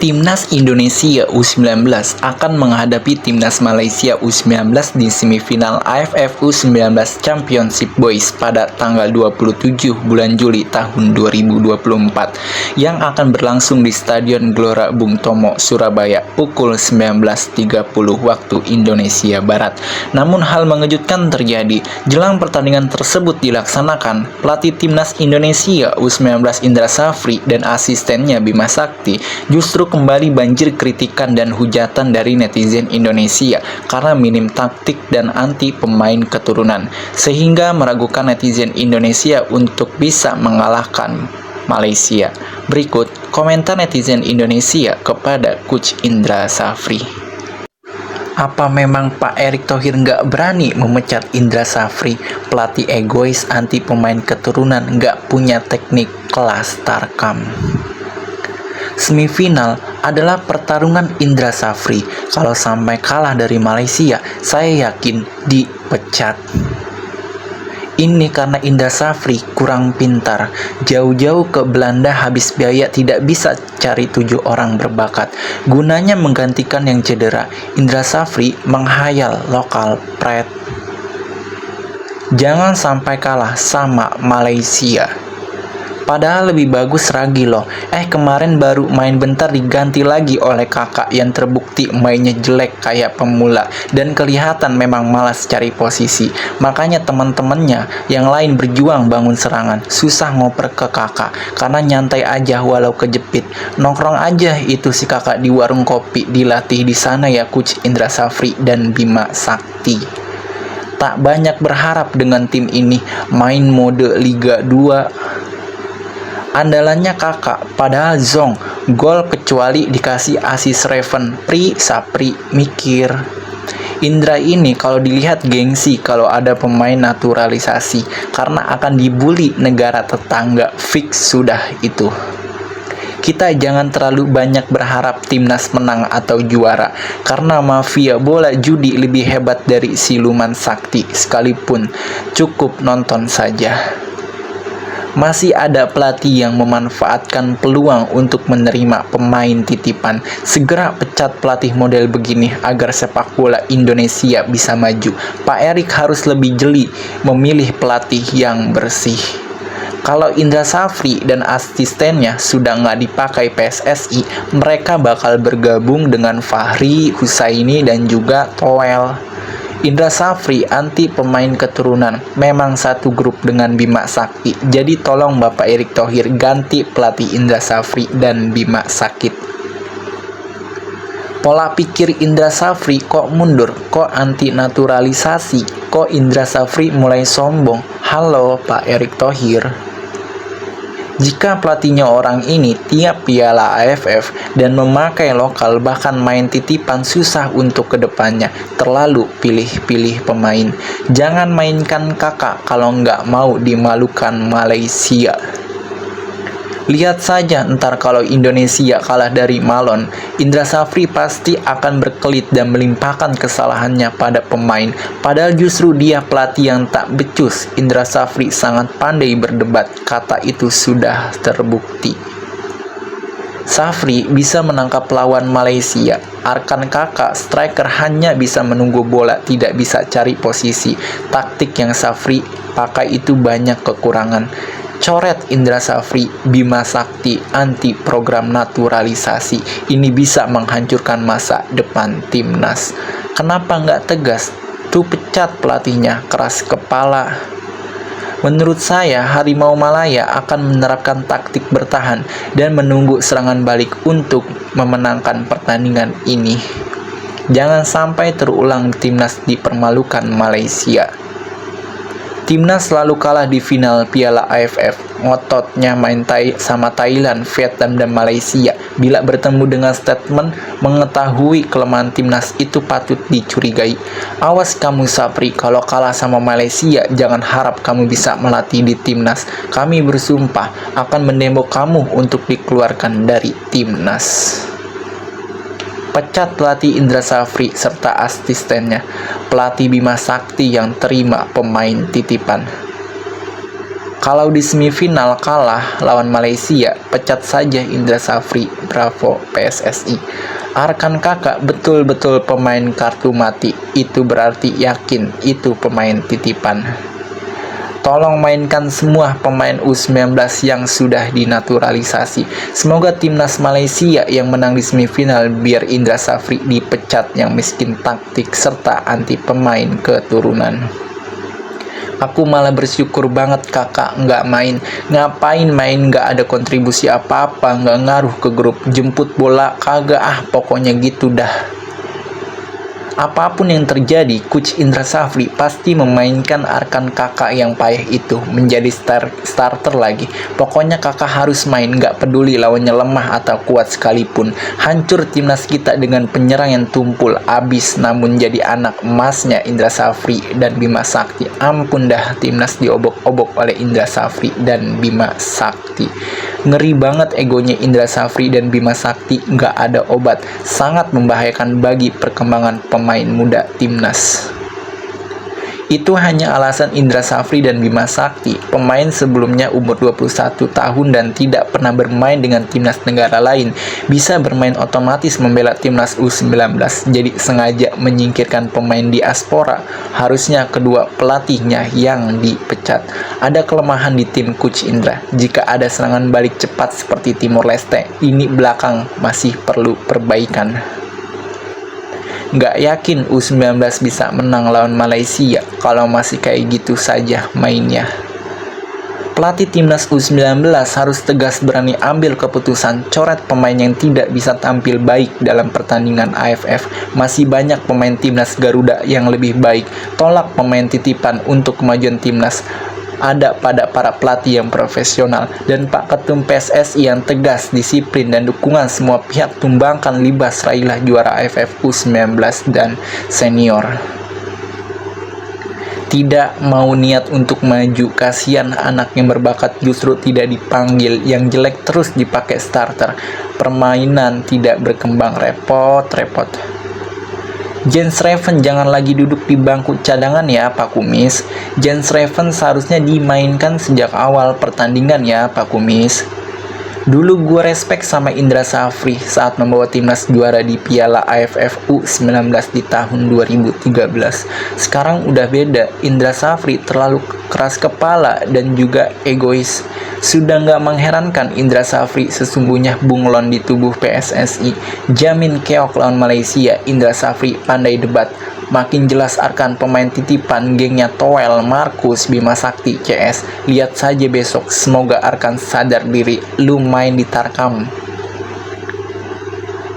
Timnas Indonesia U19 akan menghadapi Timnas Malaysia U19 di semifinal AFF U19 Championship Boys pada tanggal 27 bulan Juli tahun 2024 yang akan berlangsung di Stadion Gelora Bung Tomo, Surabaya pukul 19.30 waktu Indonesia Barat. Namun hal mengejutkan terjadi. Jelang pertandingan tersebut dilaksanakan, pelatih Timnas Indonesia U19 Indra Safri dan asistennya Bima Sakti justru kembali banjir kritikan dan hujatan dari netizen Indonesia karena minim taktik dan anti pemain keturunan, sehingga meragukan netizen Indonesia untuk bisa mengalahkan Malaysia. Berikut komentar netizen Indonesia kepada Coach Indra Safri. Apa memang Pak Erick Thohir nggak berani memecat Indra Safri, pelatih egois anti pemain keturunan, nggak punya teknik kelas Tarkam? Semifinal adalah pertarungan Indra Safri. Kalau sampai kalah dari Malaysia, saya yakin dipecat. Ini karena Indra Safri kurang pintar. Jauh-jauh ke Belanda habis biaya tidak bisa cari 7 orang berbakat. Gunanya menggantikan yang cedera. Indra Safri menghayal lokal pride. Jangan sampai kalah sama Malaysia. Padahal lebih bagus Ragi loh. Kemarin baru main bentar diganti lagi oleh kakak yang terbukti mainnya jelek kayak pemula dan kelihatan memang malas cari posisi. Makanya teman-temannya yang lain berjuang bangun serangan, susah ngoper ke kakak karena nyantai aja walau kejepit. Nongkrong aja itu si kakak di warung kopi, dilatih di sana ya Coach Indra Safri dan Bima Sakti. Tak banyak berharap dengan tim ini, main mode Liga 2. Andalannya kakak, padahal Zong gol kecuali dikasih asis Raven. Sapri mikir. Indra ini kalau dilihat gengsi kalau ada pemain naturalisasi karena akan dibully negara tetangga. Fix sudah itu. Kita jangan terlalu banyak berharap timnas menang atau juara karena mafia bola judi lebih hebat dari siluman sakti sekalipun. Cukup nonton saja. Masih ada pelatih yang memanfaatkan peluang untuk menerima pemain titipan. Segera pecat pelatih model begini agar sepak bola Indonesia bisa maju. Pak Erick harus lebih jeli memilih pelatih yang bersih. Kalau Indra Safri dan asistennya sudah nggak dipakai PSSI, mereka bakal bergabung dengan Fahri, Husaini, dan juga Toel. Indra Safri anti pemain keturunan, memang satu grup dengan Bima Sakti. Jadi tolong Bapak Erick Thohir ganti pelatih Indra Safri dan Bima Sakti. Pola pikir Indra Safri kok mundur, kok anti naturalisasi, kok Indra Safri mulai sombong. Halo Pak Erick Thohir. Jika pelatihnya orang ini tiap piala AFF dan memakai lokal bahkan main titipan, susah untuk kedepannya. Terlalu pilih-pilih pemain. Jangan mainkan kakak kalau nggak mau dimalukan Malaysia. Lihat saja ntar kalau Indonesia kalah dari Malon, Indra Safri pasti akan berkelit dan melimpahkan kesalahannya pada pemain. Padahal justru dia pelatih yang tak becus. Indra Safri sangat pandai berdebat, kata itu sudah terbukti. Safri bisa menangkap lawan Malaysia. Arkan kakak striker hanya bisa menunggu bola, tidak bisa cari posisi. Taktik yang Safri pakai itu banyak kekurangan. Coret Indra Safri, Bima Sakti anti program naturalisasi. Ini bisa menghancurkan masa depan timnas. Kenapa nggak tegas? Tuh pecat pelatihnya, keras kepala. Menurut saya, Harimau Malaya akan menerapkan taktik bertahan dan menunggu serangan balik untuk memenangkan pertandingan ini. Jangan sampai terulang timnas dipermalukan Malaysia. Timnas selalu kalah di final Piala AFF. Ngototnya main sama Thailand, Vietnam, dan Malaysia. Bila bertemu dengan statement mengetahui kelemahan timnas itu patut dicurigai. Awas kamu Safri, kalau kalah sama Malaysia jangan harap kamu bisa melatih di timnas. Kami bersumpah akan mendemo kamu untuk dikeluarkan dari timnas. Pecat pelatih Indra Safri serta asistennya, pelatih Bima Sakti yang terima pemain titipan. Kalau di semifinal kalah lawan Malaysia, pecat saja Indra Safri. Bravo PSSI. Arkan Kakak betul-betul pemain kartu mati. Itu berarti yakin itu pemain titipan. Tolong mainkan semua pemain U19 yang sudah dinaturalisasi. Semoga timnas Malaysia yang menang di semifinal biar Indra Safri dipecat yang miskin taktik serta anti pemain keturunan. Aku malah bersyukur banget kakak nggak main. Ngapain main nggak ada kontribusi apa-apa, nggak ngaruh ke grup. Jemput bola kagak pokoknya gitu dah. Apapun yang terjadi, Coach Indra Safri pasti memainkan Arkan Kakak yang payah itu menjadi starter lagi. Pokoknya kakak harus main, nggak peduli lawannya lemah atau kuat sekalipun. Hancur timnas kita dengan penyerang yang tumpul abis, namun jadi anak emasnya Indra Safri dan Bima Sakti. Ampun dah, timnas diobok-obok oleh Indra Safri dan Bima Sakti. Ngeri banget egonya Indra Safri dan Bima Sakti, nggak ada obat. Sangat membahayakan bagi perkembangan pemain muda timnas. Itu hanya alasan Indra Safri dan Bima Sakti. Pemain sebelumnya umur 21 tahun dan tidak pernah bermain dengan timnas negara lain. Bisa bermain otomatis membela timnas U19. Jadi sengaja menyingkirkan pemain diaspora. Harusnya kedua pelatihnya yang dipecat. Ada kelemahan di tim Coach Indra. Jika ada serangan balik cepat seperti Timor Leste, ini belakang masih perlu perbaikan. Nggak yakin U19 bisa menang lawan Malaysia kalau masih kayak gitu saja mainnya. Pelatih timnas U19 harus tegas berani ambil keputusan coret pemain yang tidak bisa tampil baik dalam pertandingan AFF. Masih banyak pemain timnas Garuda yang lebih baik. Tolak pemain titipan untuk kemajuan timnas. Ada pada para pelatih yang profesional dan Pak Ketum PSSI yang tegas, disiplin, dan dukungan semua pihak. Tumbangkan Libas, raihlah juara AFF U19 dan senior. Tidak mau niat untuk maju, kasihan anak yang berbakat justru tidak dipanggil, yang jelek terus dipakai starter. Permainan tidak berkembang, repot. Jens Reven jangan lagi duduk di bangku cadangan ya Pak Kumis. Jens Reven seharusnya dimainkan sejak awal pertandingan ya Pak Kumis. Dulu gue respect sama Indra Safri saat membawa timnas juara di Piala AFF U19 di tahun 2013. Sekarang udah beda, Indra Safri terlalu keras kepala dan juga egois. Sudah nggak mengherankan Indra Safri sesungguhnya bunglon di tubuh PSSI. Jamin keok lawan Malaysia, Indra Safri pandai debat. Makin jelas Arkan pemain titipan gengnya Toel, Markus, Bima Sakti, CS. Lihat saja besok, semoga Arkan sadar diri. Lu main di Tarkam.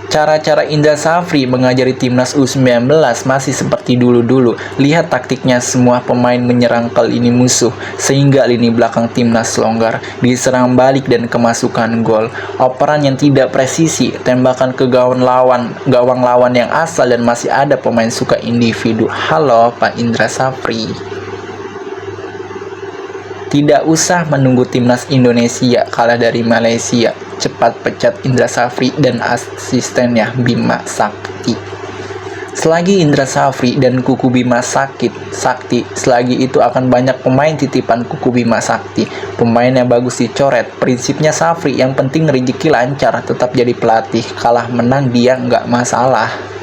Cara-cara Indra Safri mengajari timnas U19 masih seperti dulu-dulu. Lihat taktiknya, semua pemain menyerang ke lini musuh, sehingga lini belakang timnas longgar, diserang balik dan kemasukan gol. Operan yang tidak presisi, tembakan ke gawang lawan yang asal, dan masih ada pemain suka individu. Halo Pak Indra Safri. Tidak usah menunggu timnas Indonesia kalah dari Malaysia. Cepat pecat Indra Safri dan asistennya Bima Sakti. Selagi Indra Safri dan kuku Bima Sakti, selagi itu akan banyak pemain titipan kuku Bima Sakti. Pemain yang bagus dicoret. Prinsipnya Safri, yang penting rezeki lancar, tetap jadi pelatih. Kalah menang dia nggak masalah.